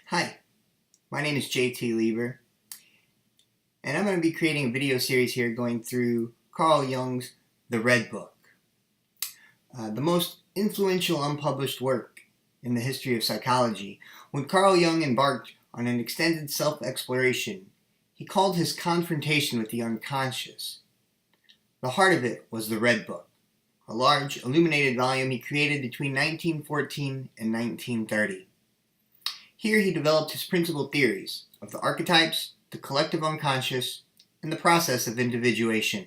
Hi, my name is JT Lieber, and I'm going to be creating a video series here going through Carl Jung's The Red Book, the most influential unpublished work in the history of psychology. When Carl Jung embarked on an extended self-exploration, he called his confrontation with the unconscious. The heart of it was The Red Book, a large, illuminated volume he created between 1914 and 1930. Here he developed his principal theories of the archetypes, the collective unconscious, and the process of individuation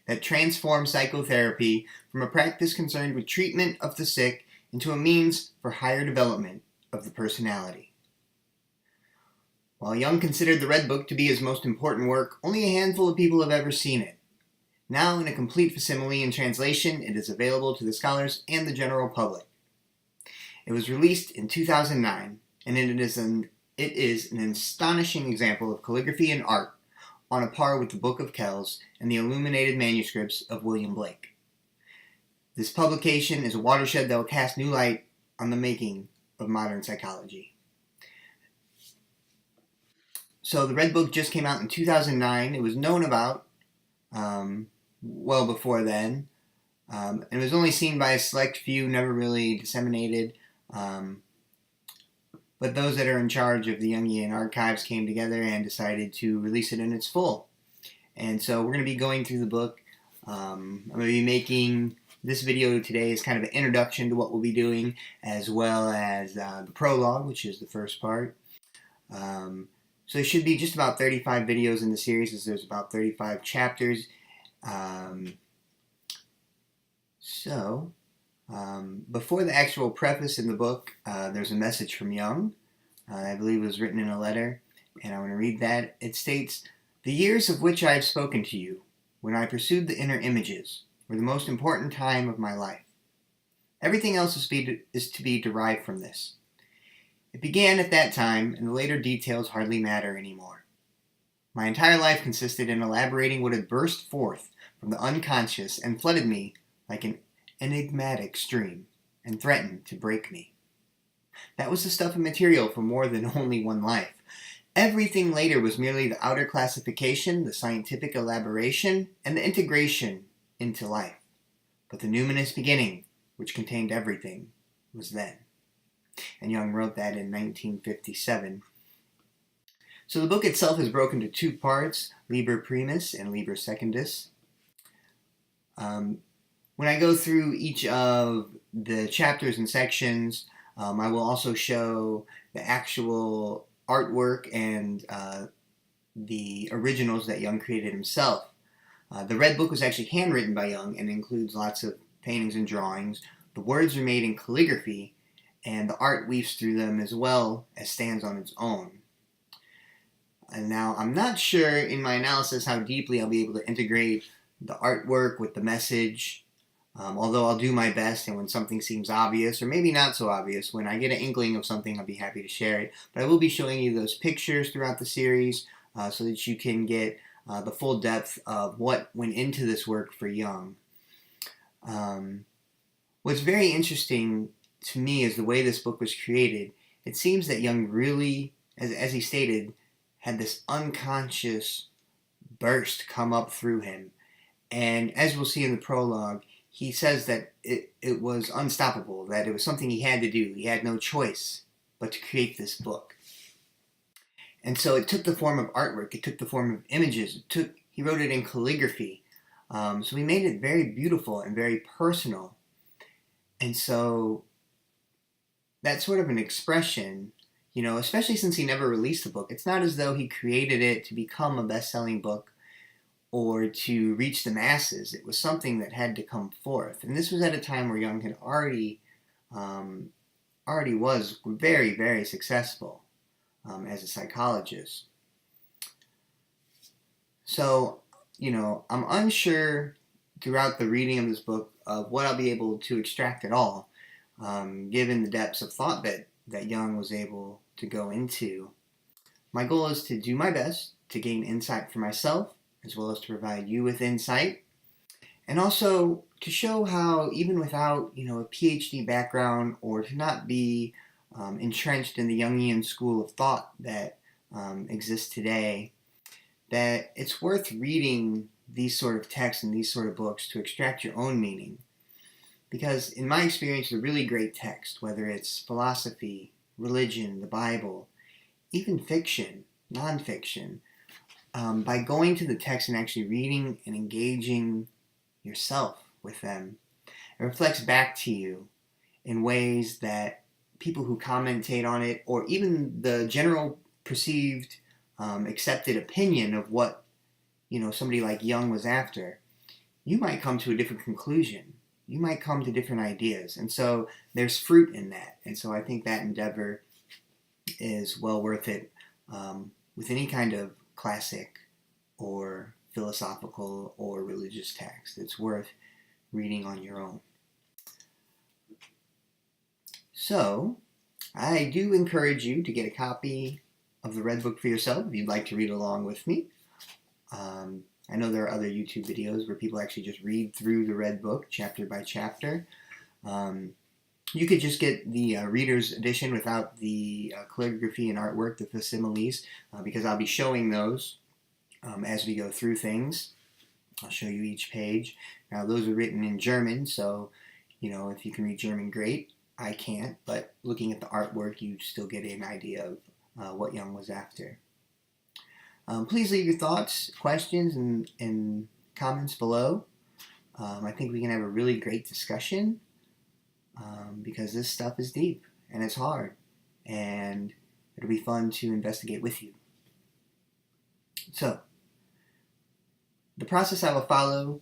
that transformed psychotherapy from a practice concerned with treatment of the sick into a means for higher development of the personality. While Jung considered the Red Book to be his most important work, only a handful of people have ever seen it. Now, in a complete facsimile and translation, it is available to the scholars and the general public. It was released in 2009, and it is an astonishing example of calligraphy and art, on a par with the Book of Kells and the illuminated manuscripts of William Blake. This publication is a watershed that will cast new light on the making of modern psychology. So the Red Book just came out in 2009. It was known about well before then. It was only seen by a select few, never really disseminated. But those that are in charge of the Jungian archives came together and decided to release it in its full. And so we're going to be going through the book. I'm going to be making this video today as kind of an introduction to what we'll be doing, as well as the prologue, which is the first part. So there should be just about 35 videos in the series, as there's about 35 chapters. Before the actual preface in the book, there's a message from Jung. I believe it was written in a letter, and I'm going to read that. It states, "The years of which I have spoken to you, when I pursued the inner images, were the most important time of my life. Everything else is to be derived from this. It began at that time, and the later details hardly matter anymore. My entire life consisted in elaborating what had burst forth from the unconscious and flooded me like an enigmatic stream, and threatened to break me. That was the stuff of material for more than only one life. Everything later was merely the outer classification, the scientific elaboration, and the integration into life. But the numinous beginning, which contained everything, was then." And Jung wrote that in 1957. So the book itself is broken into two parts, Liber Primus and Liber Secundus. When I go through each of the chapters and sections, I will also show the actual artwork and the originals that Jung created himself. The Red Book was actually handwritten by Jung and includes lots of paintings and drawings. The words are made in calligraphy, and the art weaves through them as well as stands on its own. And now, I'm not sure in my analysis how deeply I'll be able to integrate the artwork with the message, although I'll do my best, and when something seems obvious, or maybe not so obvious, when I get an inkling of something, I'll be happy to share it. But I will be showing you those pictures throughout the series so that you can get the full depth of what went into this work for Jung. What's very interesting to me is the way this book was created. It seems that Jung really, as he stated, had this unconscious burst come up through him. And as we'll see in the prologue, he says that it was unstoppable, that it was something he had to do. He had no choice but to create this book. And so it took the form of artwork. It took the form of images. He wrote it in calligraphy. So he made it very beautiful and very personal. And so that's sort of an expression, especially since he never released the book. It's not as though he created it to become a best-selling book or to reach the masses. It was something that had to come forth. And this was at a time where Jung had already was very, very successful as a psychologist. So, I'm unsure throughout the reading of this book of what I'll be able to extract at all, given the depths of thought that Jung was able to go into. My goal is to do my best to gain insight for myself, as well as to provide you with insight, and also to show how, even without a PhD background, or to not be entrenched in the Jungian school of thought that exists today, that it's worth reading these sort of texts and these sort of books to extract your own meaning. Because in my experience, a really great text, whether it's philosophy, religion, the Bible, even fiction, nonfiction, by going to the text and actually reading and engaging yourself with them, it reflects back to you in ways that people who commentate on it, or even the general perceived accepted opinion of what somebody like Jung was after, you might come to a different conclusion. You might come to different ideas. And so there's fruit in that. And so I think that endeavor is well worth it with any kind of classic or philosophical or religious text. It's worth reading on your own. So I do encourage you to get a copy of the Red Book for yourself if you'd like to read along with me. I know there are other YouTube videos where people actually just read through the Red Book chapter by chapter. You could just get the reader's edition without the calligraphy and artwork, the facsimiles, because I'll be showing those as we go through things. I'll show you each page. Now those are written in German, so if you can read German, great. I can't, but looking at the artwork, you still get an idea of what Jung was after. Please leave your thoughts, questions, and comments below. I think we can have a really great discussion because this stuff is deep and it's hard, and it'll be fun to investigate with you. So, the process I will follow,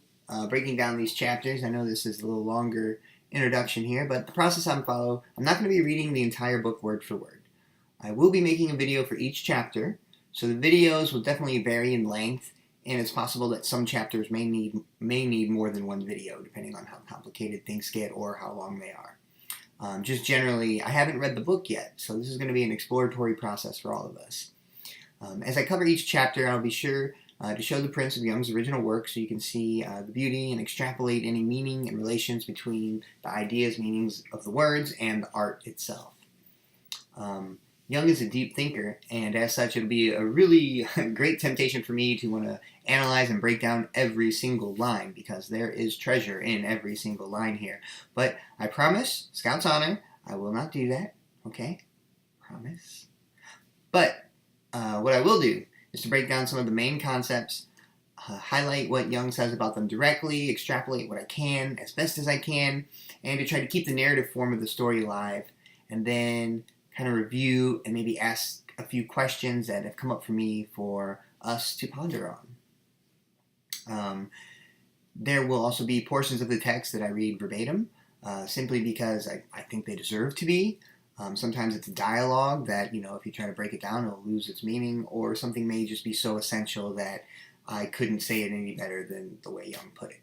breaking down these chapters, I know this is a little longer introduction here, but the process I'm follow, I'm not going to be reading the entire book word for word. I will be making a video for each chapter, so the videos will definitely vary in length, and it's possible that some chapters may need more than one video, depending on how complicated things get or how long they are. Just generally, I haven't read the book yet, so this is going to be an exploratory process for all of us. As I cover each chapter, I'll be sure to show the prints of Jung's original work so you can see the beauty and extrapolate any meaning and relations between the ideas, meanings of the words, and the art itself. Jung is a deep thinker, and as such, it'll be a really great temptation for me to want to analyze and break down every single line, because there is treasure in every single line here. But I promise, Scout's honor, I will not do that, okay? Promise. But what I will do is to break down some of the main concepts, highlight what Jung says about them directly, extrapolate what I can, as best as I can, and to try to keep the narrative form of the story alive, and then kind of review and maybe ask a few questions that have come up for me for us to ponder on. There will also be portions of the text that I read verbatim, simply because I think they deserve to be. Sometimes it's a dialogue that, if you try to break it down, it'll lose its meaning, or something may just be so essential that I couldn't say it any better than the way Jung put it.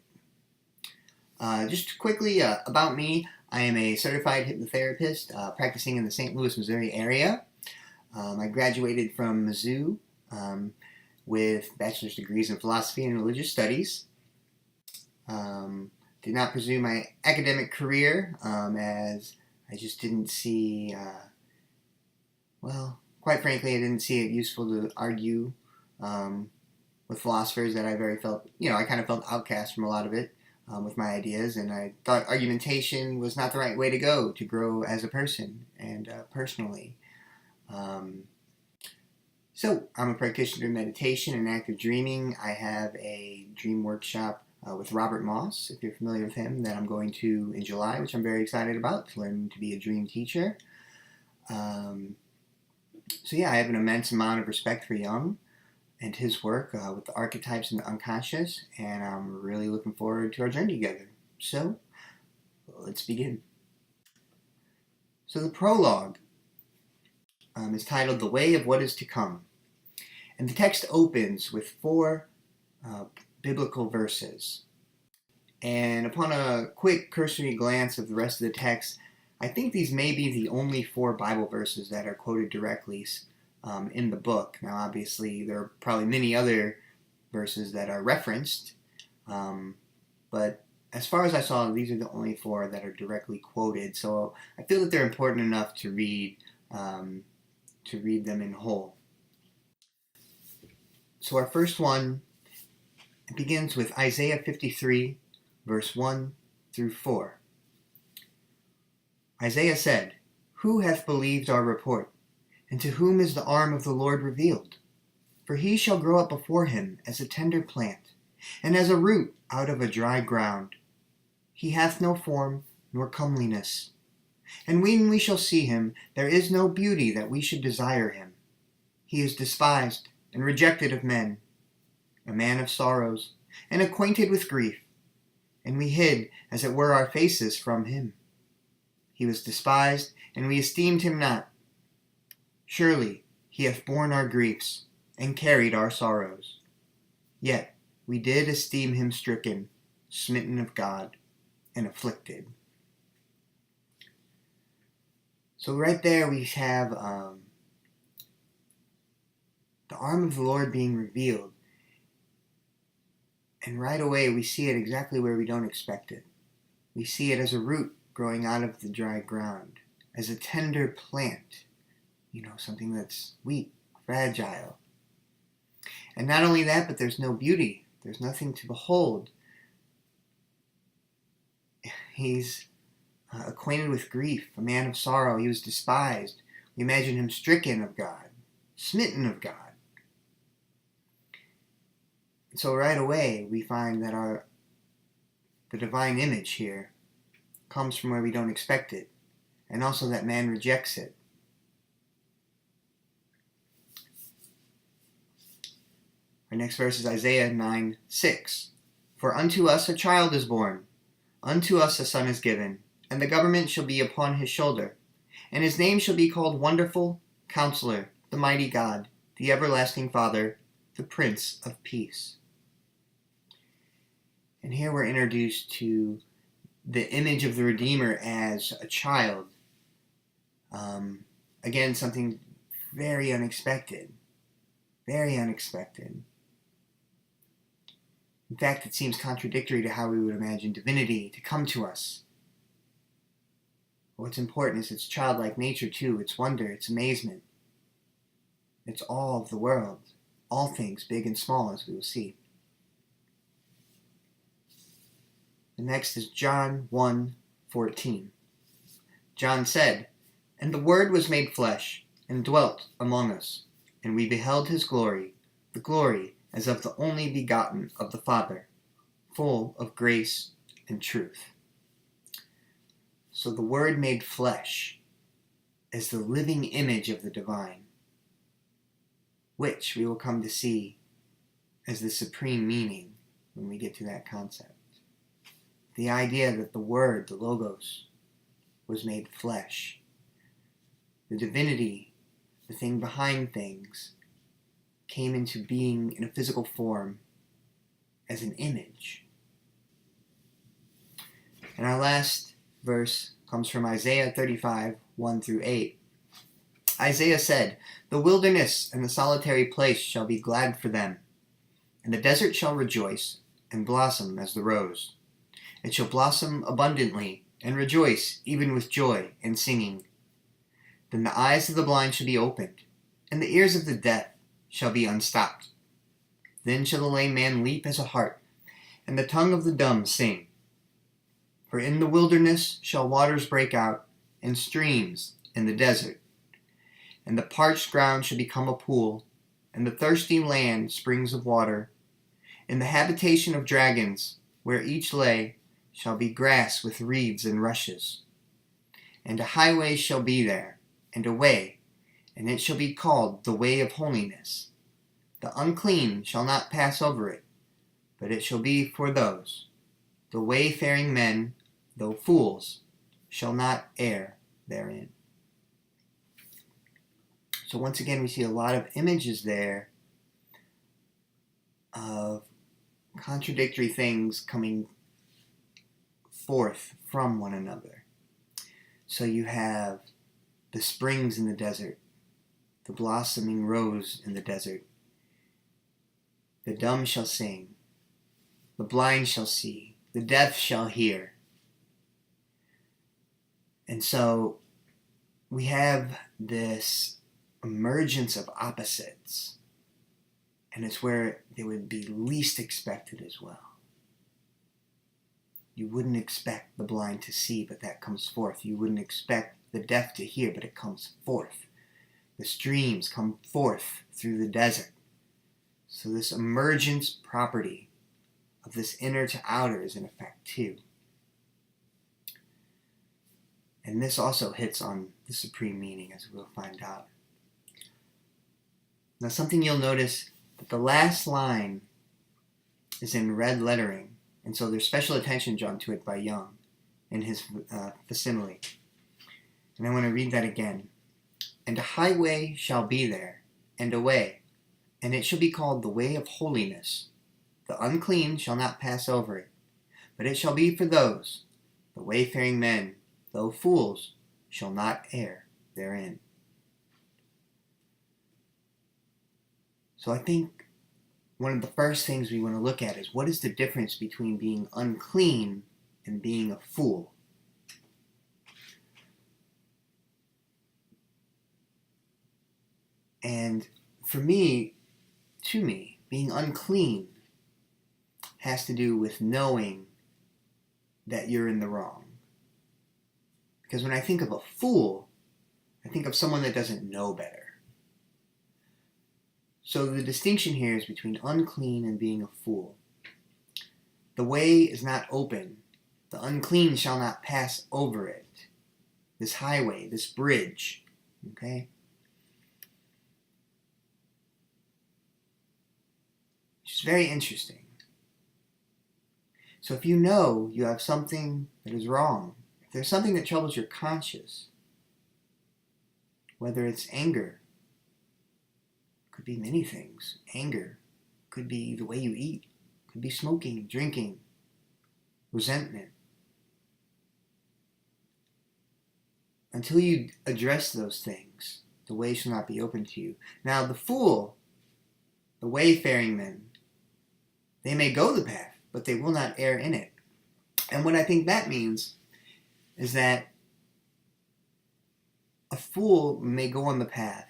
Just quickly about me, I am a certified hypnotherapist practicing in the St. Louis, Missouri area. I graduated from Mizzou with bachelor's degrees in philosophy and religious studies. Did not pursue my academic career as I just didn't see, quite frankly, I didn't see it useful to argue with philosophers that I kind of felt outcast from a lot of it. With my ideas, and I thought argumentation was not the right way to go to grow as a person and personally. So I'm a practitioner in meditation and active dreaming. I have a dream workshop with Robert Moss, if you're familiar with him, that I'm going to in July, which I'm very excited about, to learn to be a dream teacher. So yeah, I have an immense amount of respect for Jung and his work with the archetypes and the unconscious, and I'm really looking forward to our journey together. So, let's begin. So the prologue is titled The Way of What Is to Come, and the text opens with 4 biblical verses. And upon a quick cursory glance of the rest of the text, I think these may be the only 4 Bible verses that are quoted directly in the book. Now, obviously, there are probably many other verses that are referenced, but as far as I saw, these are the only four that are directly quoted, so I feel that they're important enough to read them in whole. So our first one begins with Isaiah 53, verse 1 through 4. Isaiah said, "Who hath believed our report? And to whom is the arm of the Lord revealed? For he shall grow up before him as a tender plant, and as a root out of a dry ground. He hath no form nor comeliness. And when we shall see him, there is no beauty that we should desire him. He is despised and rejected of men, a man of sorrows, and acquainted with grief. And we hid, as it were, our faces from him. He was despised, and we esteemed him not. Surely he hath borne our griefs, and carried our sorrows. Yet we did esteem him stricken, smitten of God, and afflicted." So right there we have the arm of the Lord being revealed. And right away we see it exactly where we don't expect it. We see it as a root growing out of the dry ground, as a tender plant, something that's weak, fragile. And not only that, but there's no beauty. There's nothing to behold. He's acquainted with grief, a man of sorrow. He was despised. We imagine him stricken of God, smitten of God. And so right away we find that the divine image here comes from where we don't expect it, and also that man rejects it. Our next verse is Isaiah 9:6. "For unto us a child is born, unto us a son is given, and the government shall be upon his shoulder. And his name shall be called Wonderful, Counselor, the Mighty God, the Everlasting Father, the Prince of Peace." And here we're introduced to the image of the Redeemer as a child. Again, something very unexpected. Very unexpected. In fact, it seems contradictory to how we would imagine divinity to come to us. What's important is its childlike nature too, its wonder, its amazement. It's all of the world, all things, big and small, as we will see. The next is John 1:14. John said, "And the Word was made flesh, and dwelt among us, and we beheld his glory, the glory as of the only begotten of the Father, full of grace and truth." So the Word made flesh is the living image of the divine, which we will come to see as the supreme meaning when we get to that concept. The idea that the Word, the Logos, was made flesh. The divinity, the thing behind things, came into being in a physical form as an image. And our last verse comes from Isaiah 35, 1 through 8. Isaiah said, "The wilderness and the solitary place shall be glad for them, and the desert shall rejoice and blossom as the rose. It shall blossom abundantly and rejoice even with joy and singing. Then the eyes of the blind shall be opened, and the ears of the deaf shall be unstopped. Then shall the lame man leap as a hart, and the tongue of the dumb sing. For in the wilderness shall waters break out, and streams in the desert. And the parched ground shall become a pool, and the thirsty land springs of water. In the habitation of dragons, where each lay, shall be grass with reeds and rushes. And a highway shall be there, and a way, and it shall be called the way of holiness. The unclean shall not pass over it, but it shall be for those. The wayfaring men, though fools, shall not err therein." So once again, we see a lot of images there of contradictory things coming forth from one another. So you have the springs in the desert, the blossoming rose in the desert. The dumb shall sing, the blind shall see, the deaf shall hear. And so we have this emergence of opposites, and it's where they would be least expected as well. You wouldn't expect the blind to see, but that comes forth. You wouldn't expect the deaf to hear, but it comes forth. The streams come forth through the desert. So this emergence property of this inner to outer is in effect too. And this also hits on the supreme meaning, as we'll find out. Now, something you'll notice that the last line is in red lettering, and so there's special attention drawn to it by Jung in his facsimile. And I want to read that again. And a highway shall be there, and a way, and it shall be called the way of holiness. The unclean shall not pass over it, but it shall be for those, the wayfaring men, though fools, shall not err therein. So I think one of the first things we want to look at is, what is the difference between being unclean and being a fool? And for me, being unclean has to do with knowing that you're in the wrong. Because when I think of a fool, I think of someone that doesn't know better. So the distinction here is between unclean and being a fool. The way is not open. The unclean shall not pass over it. This highway, this bridge. Okay? Which is very interesting. So if you know you have something that is wrong, if there's something that troubles your conscience, whether it's anger, could be many things. Anger could be the way you eat, could be smoking, drinking, resentment. Until you address those things, the way shall not be open to you. Now the fool, the wayfaring men, they may go the path, but they will not err in it. And what I think that means is that a fool may go on the path,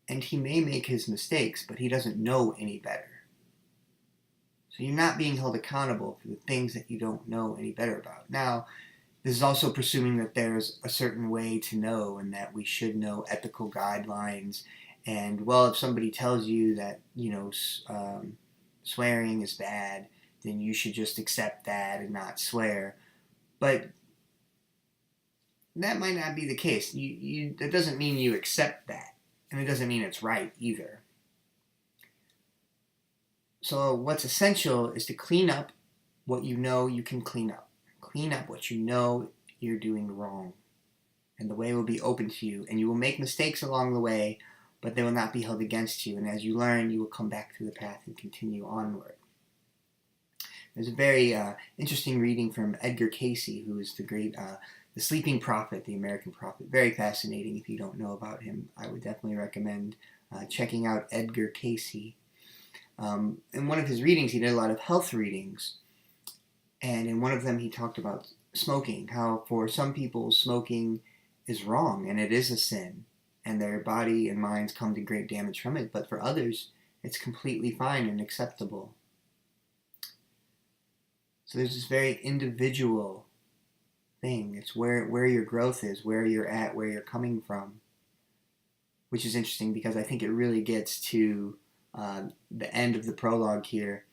and he may make his mistakes, but he doesn't know any better. So you're not being held accountable for the things that you don't know any better about. Now, this is also presuming that there's a certain way to know, and that we should know ethical guidelines. And, well, if somebody tells you that, swearing is bad, then you should just accept that and not swear. But that might not be the case. That doesn't mean you accept that. And it doesn't mean it's right either. So what's essential is to clean up what you know you can clean up. Clean up what you know you're doing wrong. And the way will be open to you. And you will make mistakes along the way, but they will not be held against you. And as you learn, you will come back to the path and continue onward. There's a very interesting reading from Edgar Cayce, who is the great The Sleeping Prophet, the American prophet. Very fascinating. If you don't know about him, I would definitely recommend checking out Edgar Cayce. In one of his readings, he did a lot of health readings. And in one of them, he talked about smoking, how for some people, smoking is wrong, and it is a sin, and their body and minds come to great damage from it. But for others, it's completely fine and acceptable. So there's this very individual thing. It's where your growth is, where you're at, where you're coming from, which is interesting because I think it really gets to the end of the prologue here.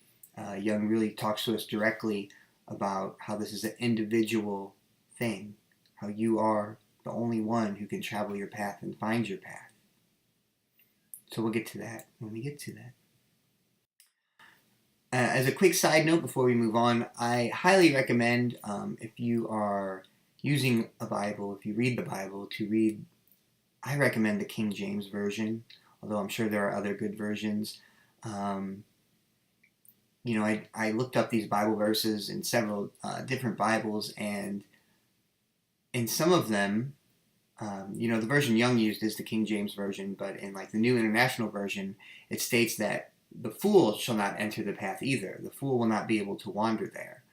Jung really talks to us directly about how this is an individual thing, how you are the only one who can travel your path and find your path. So we'll get to that when we get to that. As a quick side note before we move on, I highly recommend, if you are using a Bible, if you read the Bible, I recommend the King James Version, although I'm sure there are other good versions. I looked up these Bible verses in several different Bibles, and in some of them, the version Jung used is the King James Version, but in like the New International Version, it states that the fool shall not enter the path either. The fool will not be able to wander there,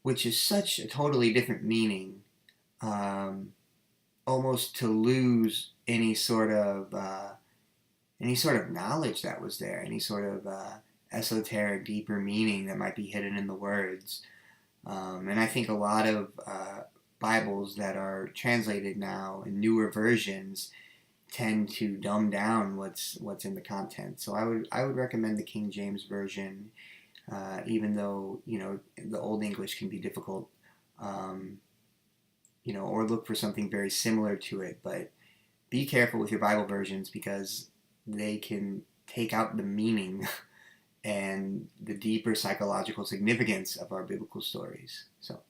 which is such a totally different meaning, almost to lose any sort of knowledge that was there, any sort of esoteric, deeper meaning that might be hidden in the words. And I think a lot of Bibles that are translated now in newer versions tend to dumb down what's in the content. So I would recommend the King James Version, even though the Old English can be difficult, or look for something very similar to it. But be careful with your Bible versions, because they can take out the meaning and the deeper psychological significance of our biblical stories. So,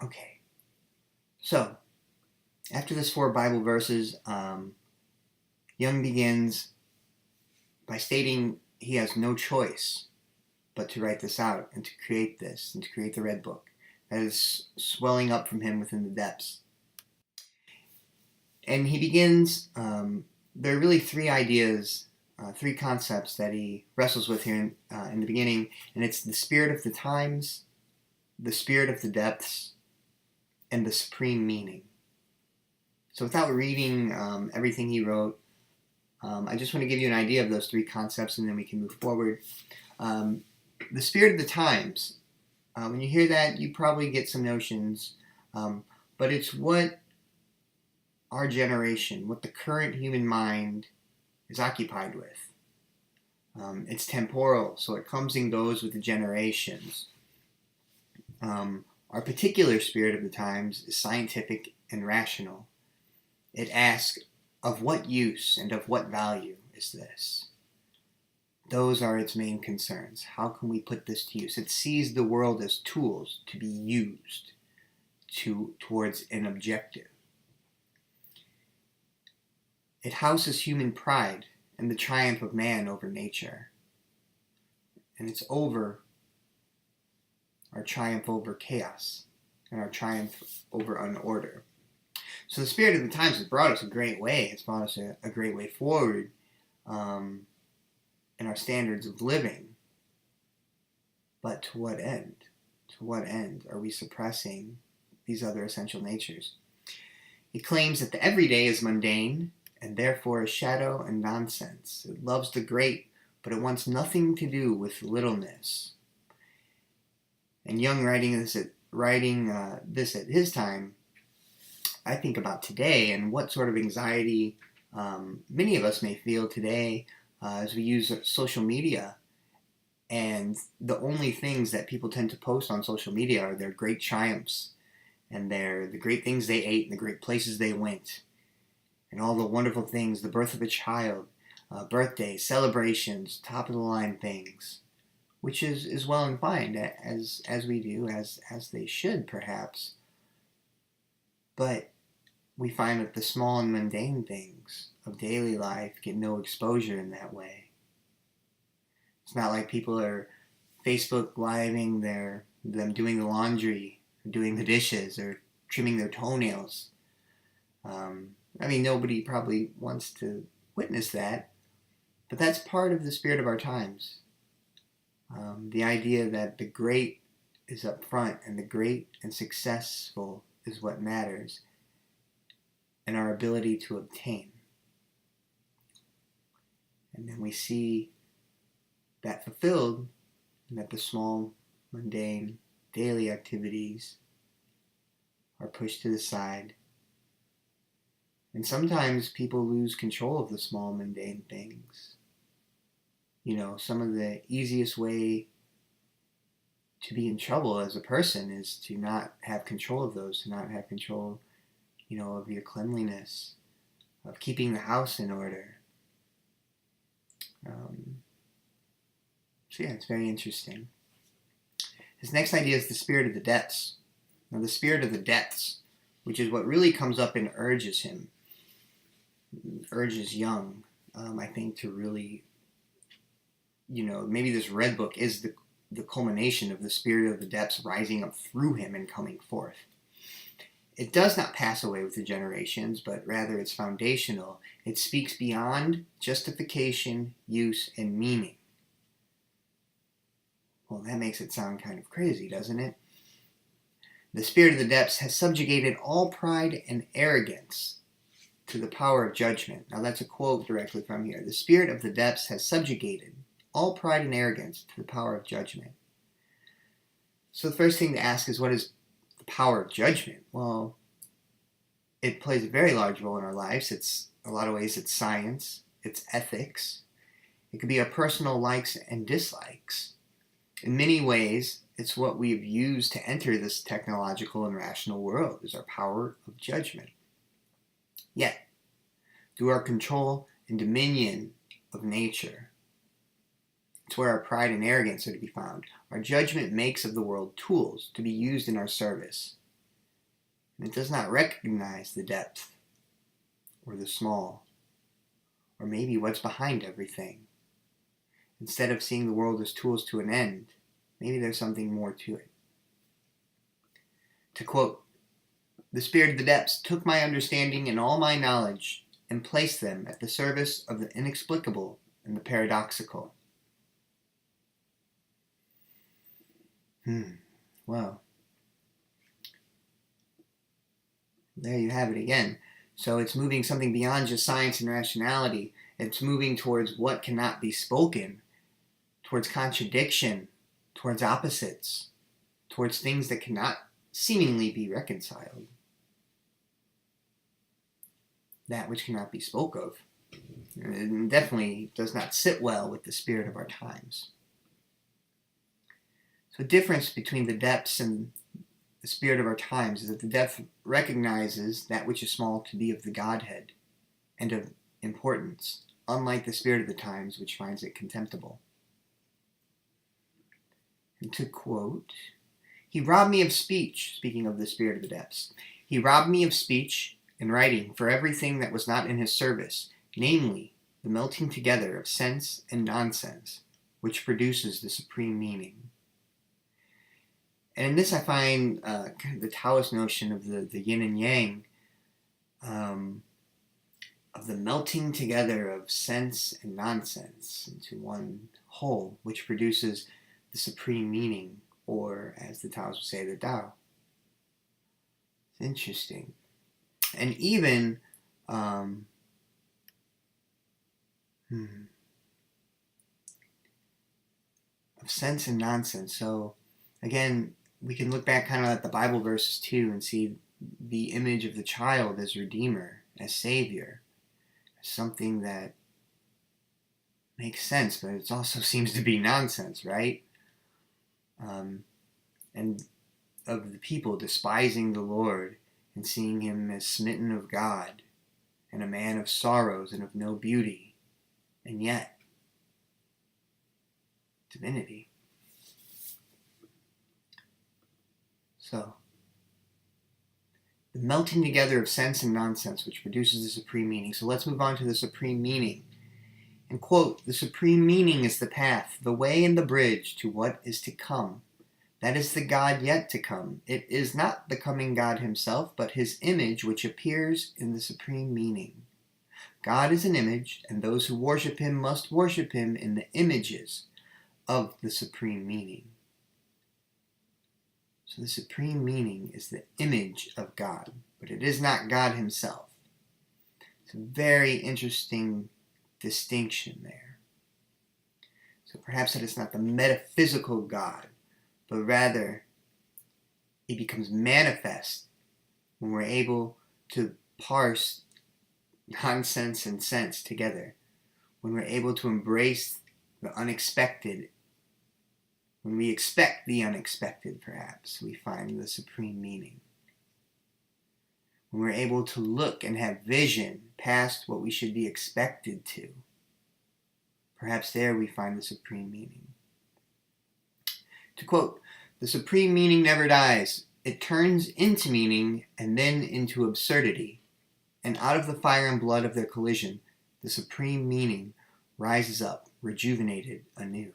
okay. So, after this 4 Bible verses, Jung begins by stating he has no choice but to write this out and to create this and to create the Red Book that is swelling up from him within the depths. And he begins, there are really 3 ideas, 3 concepts that he wrestles with here in the beginning, and it's the spirit of the times, the spirit of the depths, and the supreme meaning. So without reading everything he wrote, I just want to give you an idea of those 3 concepts, and then we can move forward. The spirit of the times, when you hear that, you probably get some notions, but it's what our generation, what the current human mind is occupied with. It's temporal, so it comes and goes with the generations. Our particular spirit of the times is scientific and rational. It asks, of what use and of what value is this? Those are its main concerns. How can we put this to use? It sees the world as tools to be used towards an objective. It houses human pride and the triumph of man over nature. And it's over our triumph over chaos and our triumph over unorder. So the spirit of the times has brought us a great way. It's brought us a great way forward in our standards of living. But to what end? To what end are we suppressing these other essential natures? It claims that the everyday is mundane and therefore a shadow and nonsense. It loves the great, but it wants nothing to do with littleness. And Jung writing this at his time, I think about today and what sort of anxiety many of us may feel today as we use social media. And the only things that people tend to post on social media are their great triumphs and the great things they ate and the great places they went and all the wonderful things, the birth of a child, birthdays, celebrations, top of the line things, which is well and fine as we do, as they should perhaps. But we find that the small and mundane things of daily life get no exposure in that way. It's not like people are Facebook living them doing the laundry, or doing the dishes, or trimming their toenails. Nobody probably wants to witness that, but that's part of the spirit of our times. The idea that the great is up front and the great and successful is what matters, and our ability to obtain. And then we see that fulfilled, and that the small, mundane, daily activities are pushed to the side. And sometimes people lose control of the small, mundane things. Some of the easiest way to be in trouble as a person is to not have control of those, to not have control, of your cleanliness, of keeping the house in order. It's very interesting. His next idea is the spirit of the depths. Now, the spirit of the depths, which is what really comes up and urges Jung, I think, to really, maybe this Red Book is the culmination of the spirit of the depths rising up through him and coming forth. It does not pass away with the generations, but rather it's foundational. It speaks beyond justification, use, and meaning. Well, that makes it sound kind of crazy, doesn't it? The spirit of the depths has subjugated all pride and arrogance to the power of judgment. Now that's a quote directly from here. The spirit of the depths has subjugated all pride and arrogance to the power of judgment. So the first thing to ask is, what is the power of judgment? Well, it plays a very large role in our lives. It's a lot of ways it's science, it's ethics. It could be our personal likes and dislikes. In many ways, it's what we've used to enter this technological and rational world, is our power of judgment. Yet, through our control and dominion of nature, it's where our pride and arrogance are to be found. Our judgment makes of the world tools to be used in our service. And it does not recognize the depth, or the small, or maybe what's behind everything. Instead of seeing the world as tools to an end, maybe there's something more to it. To quote, "The spirit of the depths took my understanding and all my knowledge and placed them at the service of the inexplicable and the paradoxical." Well, there you have it again. So it's moving something beyond just science and rationality. It's moving towards what cannot be spoken, towards contradiction, towards opposites, towards things that cannot seemingly be reconciled. That which cannot be spoke of. It definitely does not sit well with the spirit of our times. So the difference between the depths and the spirit of our times is that the depth recognizes that which is small to be of the Godhead and of importance, unlike the spirit of the times, which finds it contemptible. And to quote, "He robbed me of speech," speaking of the spirit of the depths, "he robbed me of speech and writing for everything that was not in his service, namely, the melting together of sense and nonsense, which produces the supreme meaning." And in this I find kind of the Taoist notion of the yin and yang, of the melting together of sense and nonsense into one whole, which produces the supreme meaning, or as the Taoists would say, the Tao. It's interesting. And even of sense and nonsense. So again, we can look back kind of at the Bible verses too and see the image of the child as Redeemer, as Savior, as something that makes sense, but it also seems to be nonsense, right? And of the people despising the Lord and seeing him as smitten of God and a man of sorrows and of no beauty, and yet divinity. So, the melting together of sense and nonsense, which produces the supreme meaning. So let's move on to the supreme meaning. And quote, "The supreme meaning is the path, the way and the bridge to what is to come. That is the God yet to come. It is not the coming God himself, but his image which appears in the supreme meaning. God is an image, and those who worship him must worship him in the images of the supreme meaning." So the supreme meaning is the image of God, but it is not God himself. It's a very interesting distinction there. So perhaps that it's not the metaphysical God, but rather it becomes manifest when we're able to parse nonsense and sense together, when we're able to embrace the unexpected. When we expect the unexpected, perhaps, we find the supreme meaning. When we're able to look and have vision past what we should be expected to, perhaps there we find the supreme meaning. To quote, "The supreme meaning never dies. It turns into meaning and then into absurdity. And out of the fire and blood of their collision, the supreme meaning rises up, rejuvenated anew."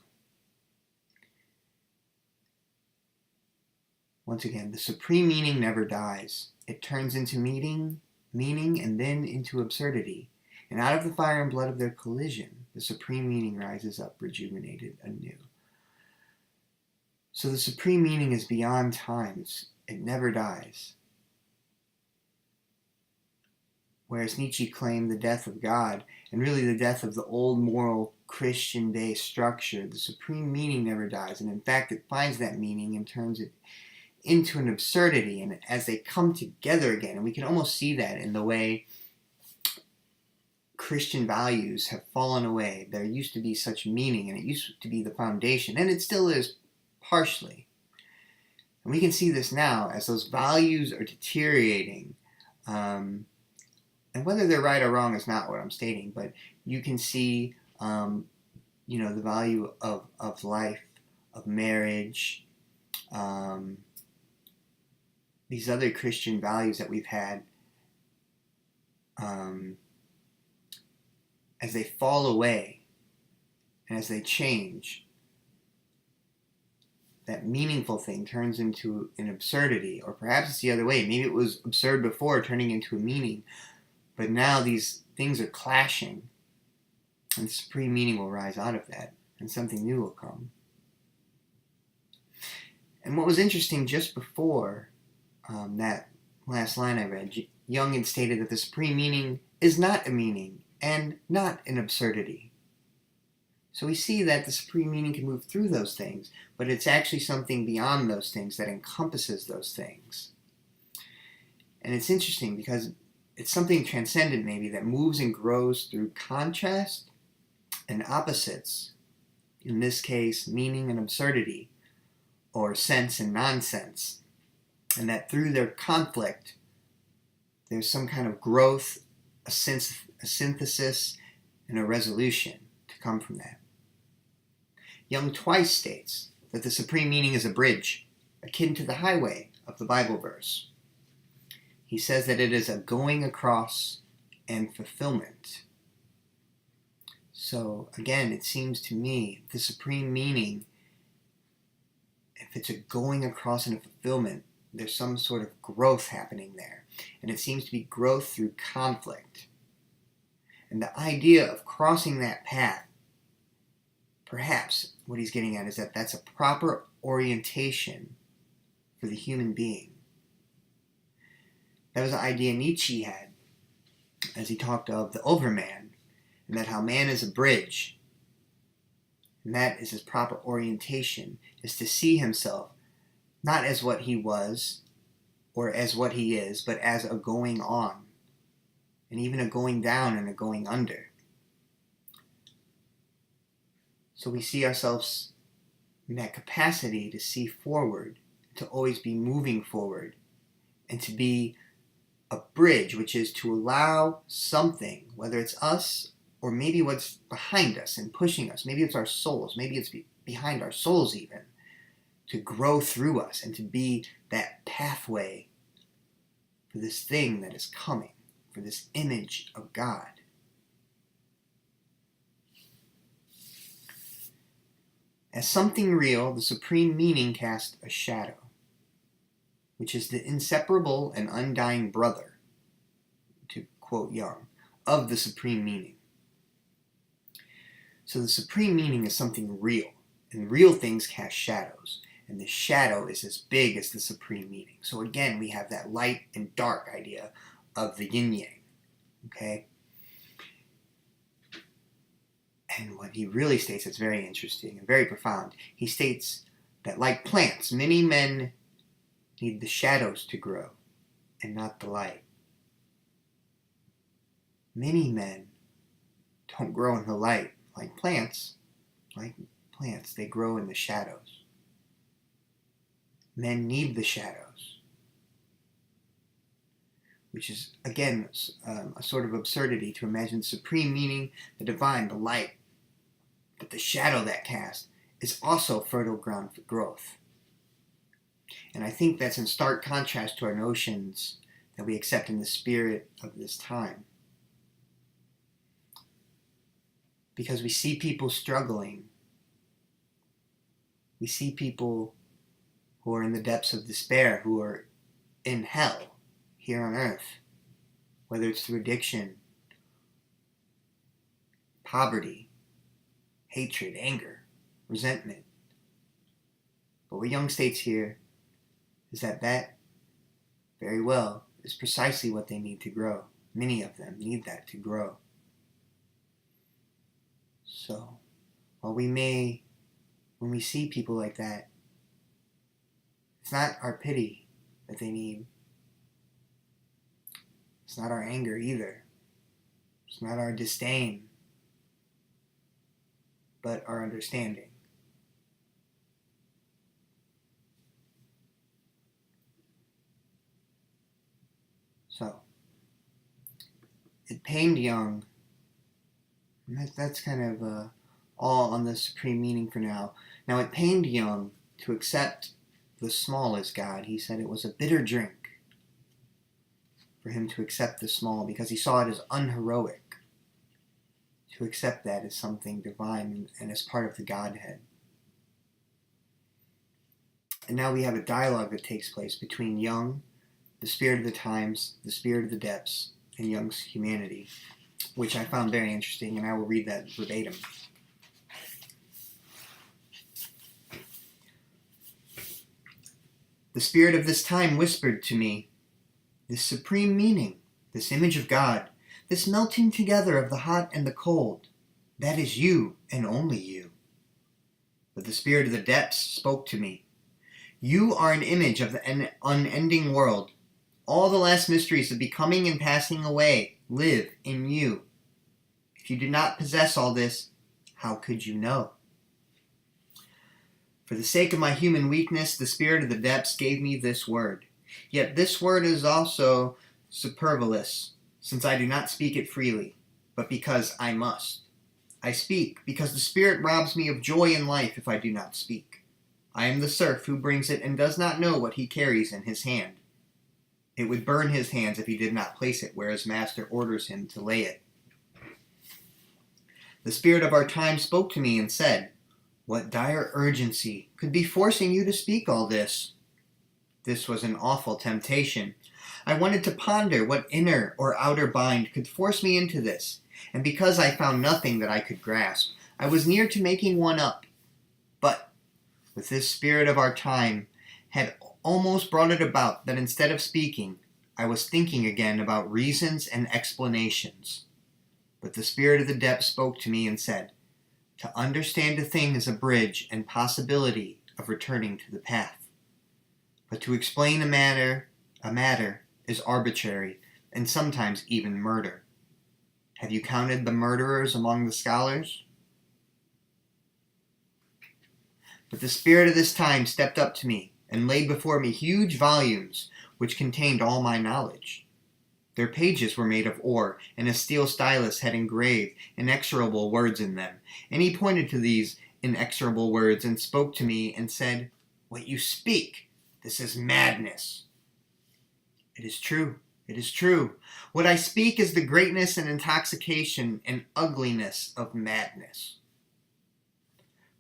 Once again, the supreme meaning never dies. It turns into meaning, and then into absurdity. And out of the fire and blood of their collision, the supreme meaning rises up, rejuvenated anew. So the supreme meaning is beyond times. It never dies. Whereas Nietzsche claimed the death of God, and really the death of the old moral Christian-based structure, the supreme meaning never dies. And in fact, it finds that meaning and turns it into an absurdity. And as they come together again, and we can almost see that in the way Christian values have fallen away. There used to be such meaning, and it used to be the foundation, and it still is partially. And we can see this now as those values are deteriorating. And whether they're right or wrong is not what I'm stating, but you can see, the value of life, of marriage, these other Christian values that we've had, as they fall away and as they change, that meaningful thing turns into an absurdity, or perhaps it's the other way. Maybe it was absurd before, turning into a meaning, but now these things are clashing, and supreme meaning will rise out of that, and something new will come. And what was interesting just before that last line I read, Jung had stated that the supreme meaning is not a meaning and not an absurdity. So we see that the supreme meaning can move through those things, but it's actually something beyond those things that encompasses those things. And it's interesting because it's something transcendent maybe that moves and grows through contrast and opposites. In this case, meaning and absurdity, or sense and nonsense. And that through their conflict, there's some kind of growth, a synthesis, and a resolution to come from that. Jung twice states that the supreme meaning is a bridge, akin to the highway of the Bible verse. He says that it is a going across and fulfillment. So again, it seems to me the supreme meaning, if it's a going across and a fulfillment, there's some sort of growth happening there. And it seems to be growth through conflict. And the idea of crossing that path, perhaps what he's getting at is that that's a proper orientation for the human being. That was an idea Nietzsche had as he talked of the oeuvre man, and that how man is a bridge, and that is his proper orientation, is to see himself not as what he was or as what he is, but as a going on, and even a going down and a going under. So we see ourselves in that capacity to see forward, to always be moving forward, and to be a bridge, which is to allow something, whether it's us or maybe what's behind us and pushing us, maybe it's our souls, maybe it's behind our souls even, to grow through us and to be that pathway for this thing that is coming, for this image of God. As something real, the supreme meaning casts a shadow, which is the inseparable and undying brother, to quote Jung, of the supreme meaning. So the supreme meaning is something real, and real things cast shadows, and the shadow is as big as the supreme meaning. So again, we have that light and dark idea of the yin-yang, okay? And what he really states that's very interesting and very profound, he states that like plants, many men need the shadows to grow and not the light. Many men don't grow in the light like plants. Like plants, they grow in the shadows. Men need the shadows, which is, again, a sort of absurdity to imagine the supreme meaning, the divine, the light, but the shadow that casts is also fertile ground for growth. And I think that's in stark contrast to our notions that we accept in the spirit of this time. Because we see people struggling. We see people who are in the depths of despair, who are in hell here on earth, whether it's through addiction, poverty, hatred, anger, resentment. But what Jung states here is that very well is precisely what they need to grow. Many of them need that to grow. So, while when we see people like that, it's not our pity that they need. It's not our anger either. It's not our disdain, but our understanding. So, it pained Jung, and that's kind of all on the supreme meaning for now. Now, it pained Jung to accept the small as God. He said it was a bitter drink for him to accept the small because he saw it as unheroic, to accept that as something divine and as part of the Godhead. And now we have a dialogue that takes place between Jung, the spirit of the times, the spirit of the depths, and Jung's humanity, which I found very interesting, and I will read that verbatim. The spirit of this time whispered to me, this supreme meaning, this image of God, this melting together of the hot and the cold, that is you and only you. But the spirit of the depths spoke to me. You are an image of the unending world. All the last mysteries of becoming and passing away live in you. If you did not possess all this, how could you know? For the sake of my human weakness, the spirit of the depths gave me this word. Yet this word is also superfluous, since I do not speak it freely, but because I must. I speak because the spirit robs me of joy in life if I do not speak. I am the serf who brings it and does not know what he carries in his hand. It would burn his hands if he did not place it where his master orders him to lay it. The spirit of our time spoke to me and said, what dire urgency could be forcing you to speak all this? This was an awful temptation. I wanted to ponder what inner or outer bind could force me into this, and because I found nothing that I could grasp, I was near to making one up. But, with this spirit of our time, had almost brought it about that instead of speaking, I was thinking again about reasons and explanations. But the spirit of the depth spoke to me and said, to understand a thing is a bridge and possibility of returning to the path. But to explain a matter is arbitrary and sometimes even murder. Have you counted the murderers among the scholars? But the spirit of this time stepped up to me and laid before me huge volumes which contained all my knowledge. Their pages were made of ore, and a steel stylus had engraved inexorable words in them. And he pointed to these inexorable words and spoke to me and said, what you speak, this is madness. It is true. It is true. What I speak is the greatness and intoxication and ugliness of madness.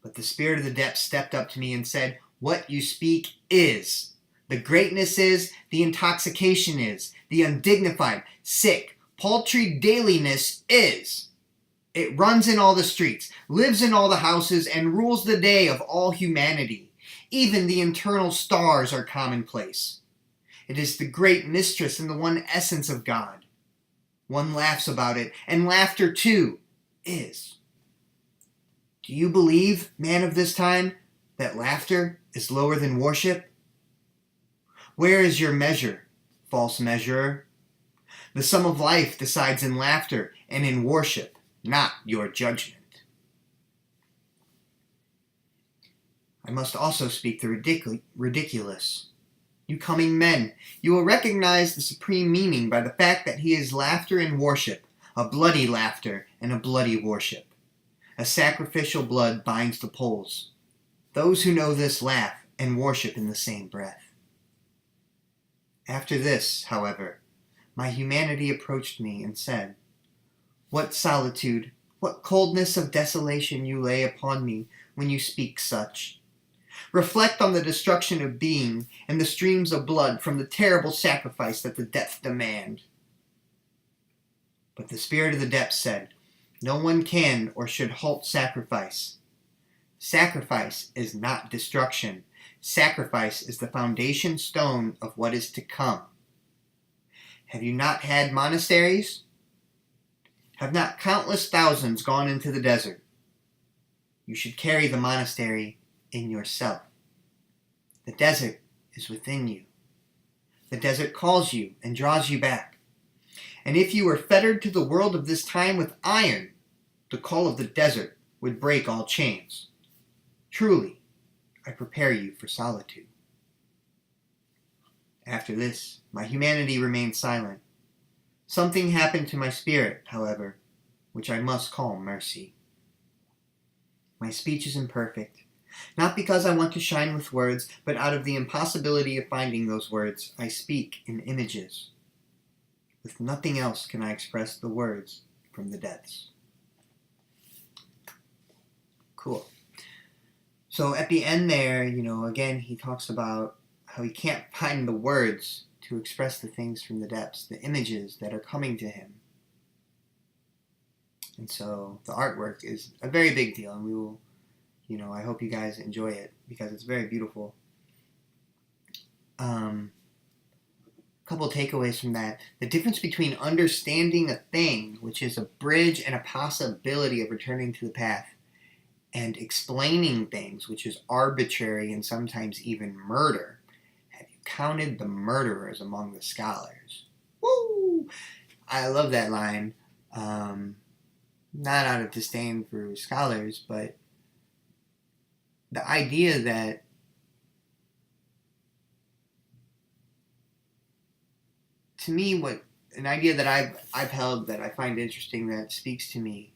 But the spirit of the depths stepped up to me and said, what you speak is. The greatness is, the intoxication is, the undignified, sick, paltry dailiness is. It runs in all the streets, lives in all the houses, and rules the day of all humanity. Even the eternal stars are commonplace. It is the great mistress and the one essence of God. One laughs about it, and laughter too is. Do you believe, man of this time, that laughter is lower than worship? Where is your measure, false measurer? The sum of life decides in laughter and in worship, not your judgment. I must also speak the ridiculous. You coming men, you will recognize the supreme meaning by the fact that he is laughter and worship, a bloody laughter and a bloody worship. A sacrificial blood binds the poles. Those who know this laugh and worship in the same breath. After this, however, my humanity approached me and said, what solitude, what coldness of desolation you lay upon me when you speak such. Reflect on the destruction of being and the streams of blood from the terrible sacrifice that the depths demand. But the spirit of the depths said, no one can or should halt sacrifice. Sacrifice is not destruction. Sacrifice is the foundation stone of what is to come. Have you not had monasteries? Have not countless thousands gone into the desert? You should carry the monastery in yourself. The desert is within you. The desert calls you and draws you back. And if you were fettered to the world of this time with iron, the call of the desert would break all chains. Truly, I prepare you for solitude. After this, my humanity remained silent. Something happened to my spirit, however, which I must call mercy. My speech is imperfect, not because I want to shine with words, but out of the impossibility of finding those words, I speak in images. With nothing else can I express the words from the depths. Cool. So at the end there, again, he talks about how he can't find the words to express the things from the depths, the images that are coming to him. And so the artwork is a very big deal, and we will, I hope you guys enjoy it because it's very beautiful. Couple takeaways from that. The difference between understanding a thing, which is a bridge and a possibility of returning to the path, and explaining things, which is arbitrary and sometimes even murder. Have you counted the murderers among the scholars? Woo! I love that line. Not out of disdain for scholars, but the idea that to me, an idea that I've held that I find interesting that speaks to me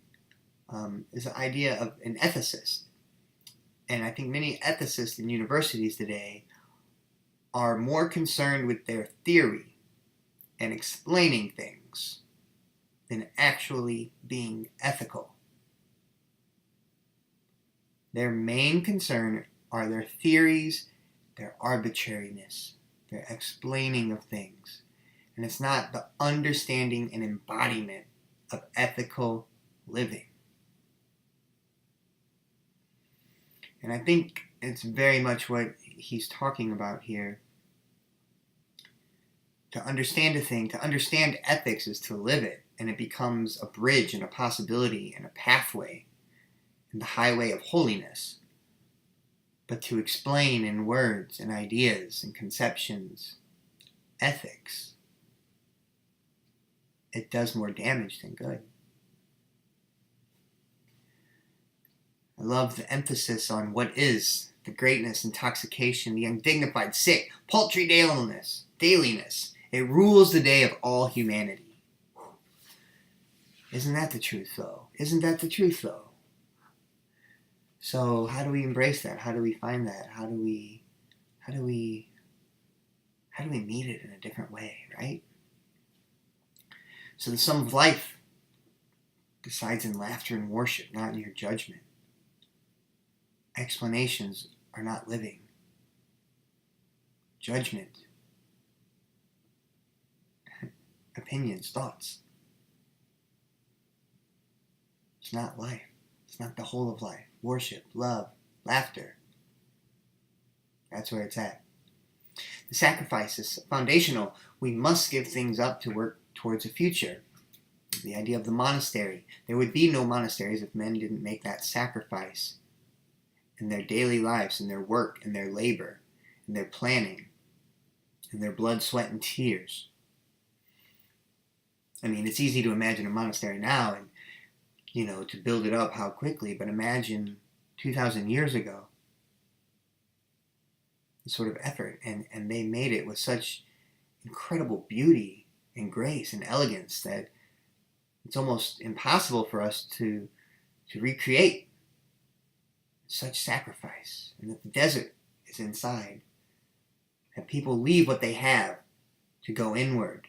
is the idea of an ethicist. And I think many ethicists in universities today are more concerned with their theory and explaining things than actually being ethical. Their main concern are their theories, their arbitrariness, their explaining of things. And it's not the understanding and embodiment of ethical living. And I think it's very much what he's talking about here. To understand a thing, to understand ethics is to live it, and it becomes a bridge and a possibility and a pathway and the highway of holiness. But to explain in words and ideas and conceptions ethics, it does more damage than good. I love the emphasis on what is the greatness, intoxication, the undignified, sick, paltry dailiness. It rules the day of all humanity. Isn't that the truth, though? So how do we embrace that? How do we find that? How do we meet it in a different way, right? So the sum of life decides in laughter and worship, not in your judgment. Explanations are not living. Judgment, opinions, thoughts. It's not life. It's not the whole of life. Worship, love, laughter. That's where it's at. The sacrifice is foundational. We must give things up to work towards a future. The idea of the monastery. There would be no monasteries if men didn't make that sacrifice in their daily lives, in their work, in their labor, in their planning, in their blood, sweat, and tears. I mean, it's easy to imagine a monastery now and, to build it up how quickly, but imagine 2,000 years ago, the sort of effort, and they made it with such incredible beauty and grace and elegance that it's almost impossible for us to recreate such sacrifice, and that the desert is inside, that people leave what they have to go inward.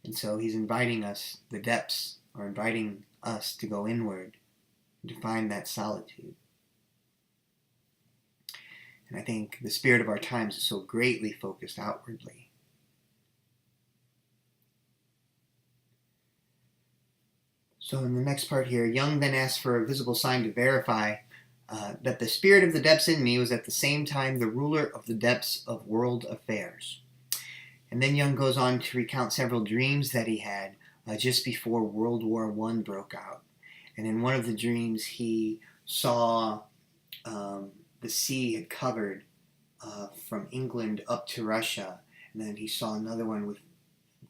And so he's inviting us, the depths are inviting us to go inward and to find that solitude. And I think the spirit of our times is so greatly focused outwardly. So in the next part here, Jung then asks for a visible sign to verify that the spirit of the depths in me was at the same time the ruler of the depths of world affairs. And then Jung goes on to recount several dreams that he had just before World War I broke out. And in one of the dreams, he saw the sea had covered from England up to Russia. And then he saw another one with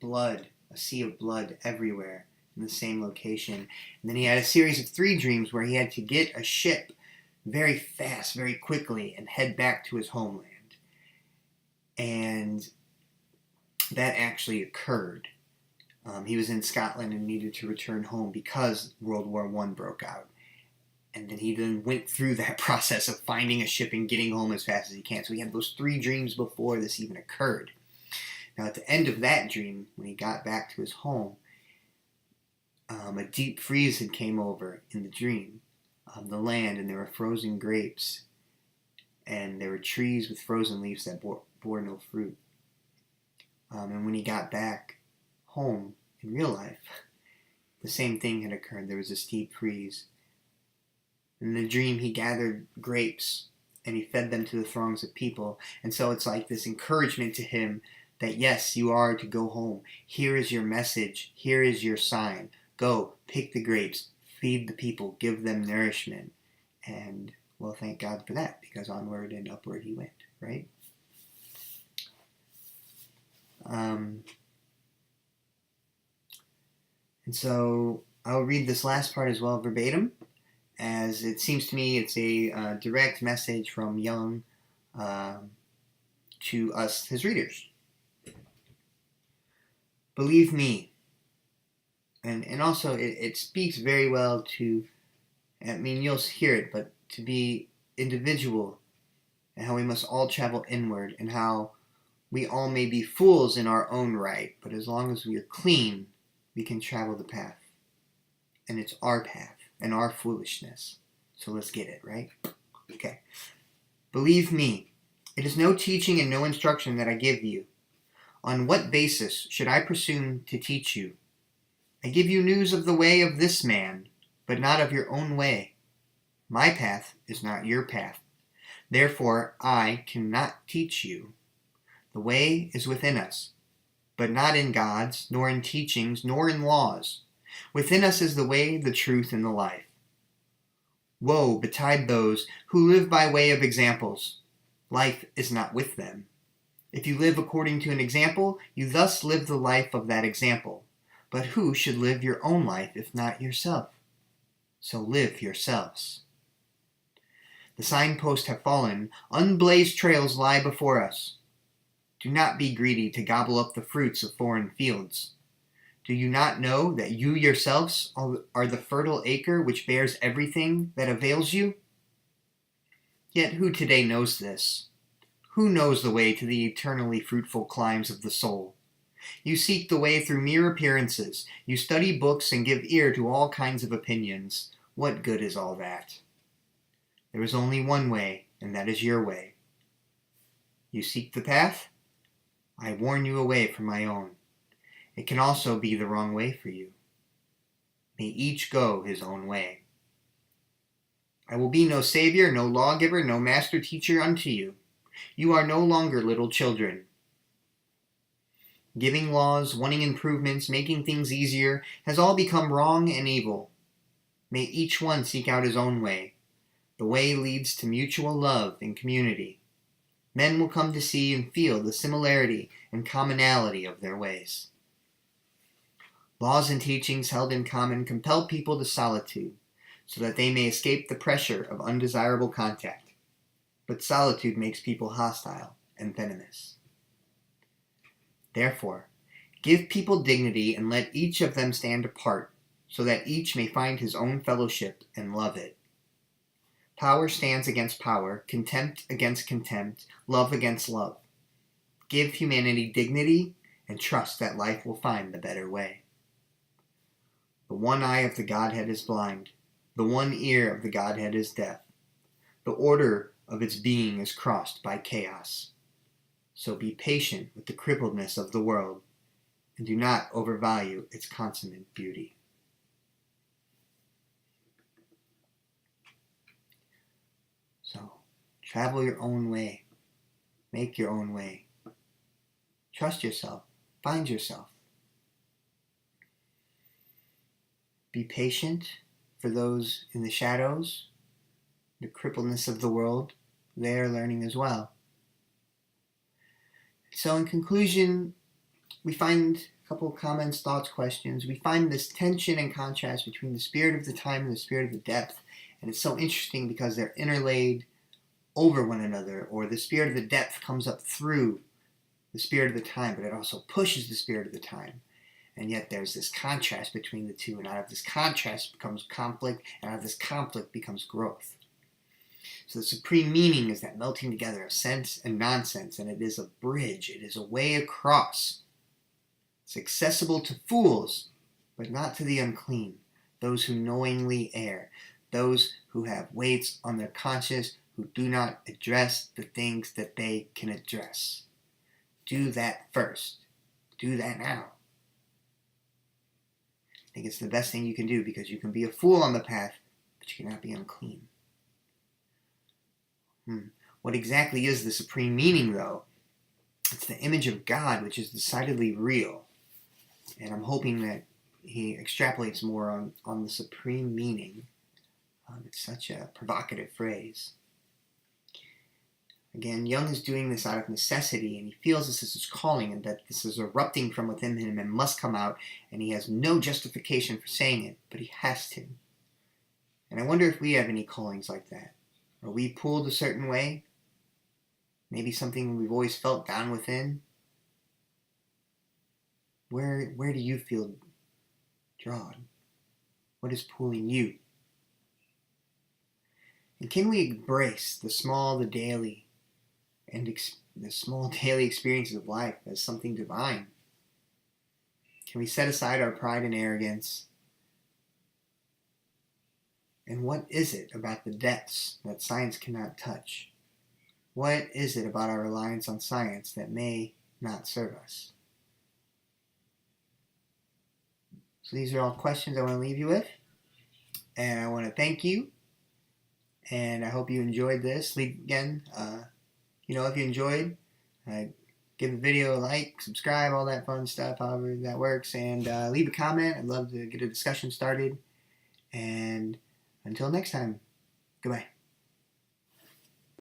blood, a sea of blood everywhere in the same location. And then he had a series of 3 dreams where he had to get a ship very fast, very quickly, and head back to his homeland. And that actually occurred. He was in Scotland and needed to return home because World War I broke out. And then he went through that process of finding a ship and getting home as fast as he can. So he had those 3 dreams before this even occurred. Now at the end of that dream, when he got back to his home, a deep freeze had came over in the dream of the land, and there were frozen grapes, and there were trees with frozen leaves that bore no fruit. And when he got back home in real life, the same thing had occurred. There was a steep freeze. In the dream, he gathered grapes and he fed them to the throngs of people. And so it's like this encouragement to him that yes, you are to go home. Here is your message. Here is your sign. Go, pick the grapes, feed the people, give them nourishment. And, well, thank God for that, because onward and upward he went, right? And so I'll read this last part as well verbatim, as it seems to me it's a direct message from Jung to us, his readers. Believe me. And also it speaks very well to, I mean, you'll hear it, but to be individual, and how we must all travel inward, and how we all may be fools in our own right, but as long as we are clean, we can travel the path. And it's our path and our foolishness. So let's get it, right? Okay. Believe me, it is no teaching and no instruction that I give you. On what basis should I presume to teach you? I give you news of the way of this man, but not of your own way. My path is not your path. Therefore, I cannot teach you. The way is within us, but not in God's, nor in teachings, nor in laws. Within us is the way, the truth, and the life. Woe betide those who live by way of examples. Life is not with them. If you live according to an example, you thus live the life of that example. But who should live your own life if not yourself? So live yourselves. The signposts have fallen, unblazed trails lie before us. Do not be greedy to gobble up the fruits of foreign fields. Do you not know that you yourselves are the fertile acre which bears everything that avails you? Yet who today knows this? Who knows the way to the eternally fruitful climes of the soul? You seek the way through mere appearances. You study books and give ear to all kinds of opinions. What good is all that? There is only one way, and that is your way. You seek the path? I warn you away from my own. It can also be the wrong way for you. May each go his own way. I will be no savior, no lawgiver, no master teacher unto you. You are no longer little children. Giving laws, wanting improvements, making things easier, has all become wrong and evil. May each one seek out his own way. The way leads to mutual love and community. Men will come to see and feel the similarity and commonality of their ways. Laws and teachings held in common compel people to solitude, so that they may escape the pressure of undesirable contact. But solitude makes people hostile and venomous. Therefore, give people dignity and let each of them stand apart, so that each may find his own fellowship and love it. Power stands against power, contempt against contempt, love against love. Give humanity dignity and trust that life will find the better way. The one eye of the Godhead is blind. The one ear of the Godhead is deaf. The order of its being is crossed by chaos. So be patient with the crippledness of the world, and do not overvalue its consummate beauty. So, travel your own way. Make your own way. Trust yourself. Find yourself. Be patient for those in the shadows, the crippledness of the world. They are learning as well. So in conclusion, we find a couple of comments, thoughts, questions. We find this tension and contrast between the spirit of the time and the spirit of the depth. And it's so interesting because they're interlaid over one another, or the spirit of the depth comes up through the spirit of the time, but it also pushes the spirit of the time. And yet there's this contrast between the two, and out of this contrast becomes conflict, and out of this conflict becomes growth. So the supreme meaning is that melting together of sense and nonsense, and it is a bridge, it is a way across. It's accessible to fools, but not to the unclean, those who knowingly err, those who have weights on their conscience, who do not address the things that they can address. Do that first. Do that now. I think it's the best thing you can do, because you can be a fool on the path, but you cannot be unclean. What exactly is the supreme meaning, though? It's the image of God, which is decidedly real. And I'm hoping that he extrapolates more on the supreme meaning. It's such a provocative phrase. Again, Jung is doing this out of necessity, and he feels this is his calling, and that this is erupting from within him and must come out, and he has no justification for saying it, but he has to. And I wonder if we have any callings like that. Are we pulled a certain way? Maybe something we've always felt down within? Where do you feel drawn? What is pulling you? And can we embrace the small, the daily, and the small daily experiences of life as something divine? Can we set aside our pride and arrogance? And what is it about the depths that science cannot touch? What is it about our reliance on science that may not serve us? So these are all questions I want to leave you with. And I want to thank you. And I hope you enjoyed this. Again, if you enjoyed, give the video a like, subscribe, all that fun stuff, however that works. And leave a comment. I'd love to get a discussion started. And until next time, goodbye.